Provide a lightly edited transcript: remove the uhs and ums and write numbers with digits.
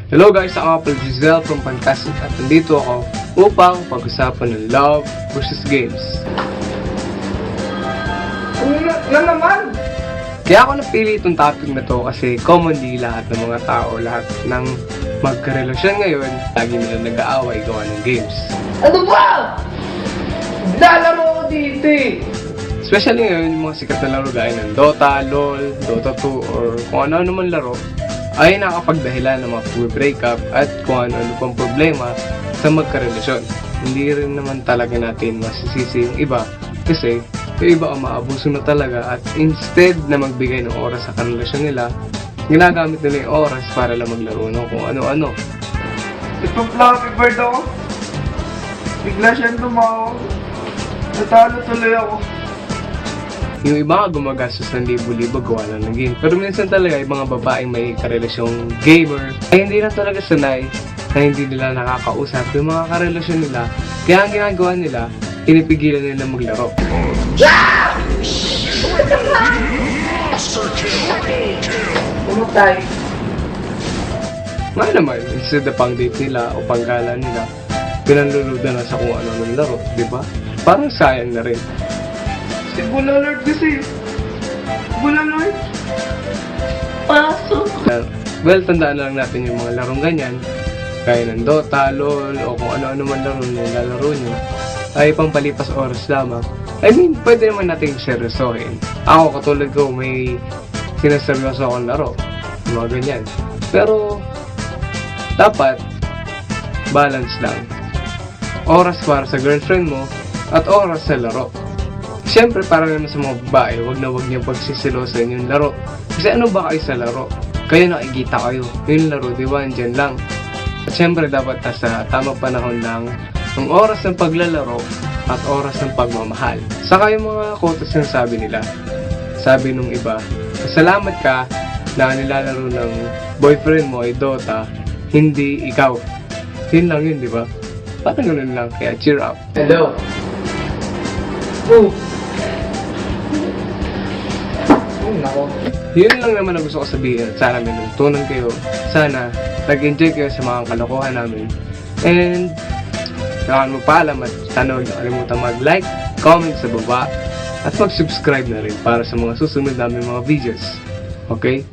Hello guys, ako nga pala Giselle from Fantastic at nandito ako upang pag-usapan ng love versus games. Na naman! Kaya ako napili itong topic na to kasi commonly lahat ng mga tao, lahat ng magkarelasyon ngayon, lagi nila nag-aaway gawa ng games. Ano ba? Lalaro ko dito eh! Especially ngayon, yung mga sikat na laro gaya ng Dota, LOL, Dota 2, or kung ano man laro, ay nakakapagdahilan ng mga breakup at kung ano pang problema sa magkarelasyon. Hindi rin naman talaga natin masisisi yung iba kasi yung iba ang maabuso na talaga at instead na magbigay ng oras sa karelasyon nila, ginagamit nila yung oras para lang maglaro ng kung ano-ano. Ipag-Flappy Bird ako. Bigla siyang tumawag. Natalo tuloy ako. Yung iba nga gumagastos ng libo-libo gawa lang ng game. Pero minsan talaga yung mga babaeng may karelasyong gamer ay hindi lang talaga sanay na hindi nila nakakausap yung mga karelasyon nila. Kaya ang ginagawa nila, pinipigilan nila maglaro. Pumatay. Nga naman, instead na pang date nila o panggala nila, pinanluludan na sa kung ano ng laro, di ba? Parang sayang na rin. Si Bulalord kasi. Bulalord. Pasok. Well, tandaan lang natin yung mga larong ganyan, gaya ng Dota, LOL, o kung ano-ano man laro na lalaro nyo, ay pampalipas oras lamang. I mean, pwede naman natin seryosohin. Ako, katulad ko, may sinaseryoso akong laro. Mga ganyan. Pero, dapat, balance lang. Oras para sa girlfriend mo, at oras sa laro. Siyempre, para naman sa mga babae, wag niyo pagsisilosan yung laro. Kasi ano ba kayo sa laro? Kayo nakikita kayo. Yung laro, di ba? Andyan lang. At siyempre, dapat nasa tamang panahon lang ang oras ng paglalaro at oras ng pagmamahal. Saka yung mga quotes na sabi nila. Sabi nung iba, salamat ka na nilalaro ng boyfriend mo ay Dota, hindi ikaw. Yun lang yun, di ba? Parang ganun lang, kaya cheer up. Hello. Oh. Nako. Yun lang naman ang gusto ko sabihin. Sana may natutunan kayo. Sana nag-enjoy kayo sa mga kalokohan namin. And kailangan magpaalam at sana huwag niyo kalimutan mag-like, comment sa baba at mag-subscribe na rin para sa mga susunod namin mga videos. Okay?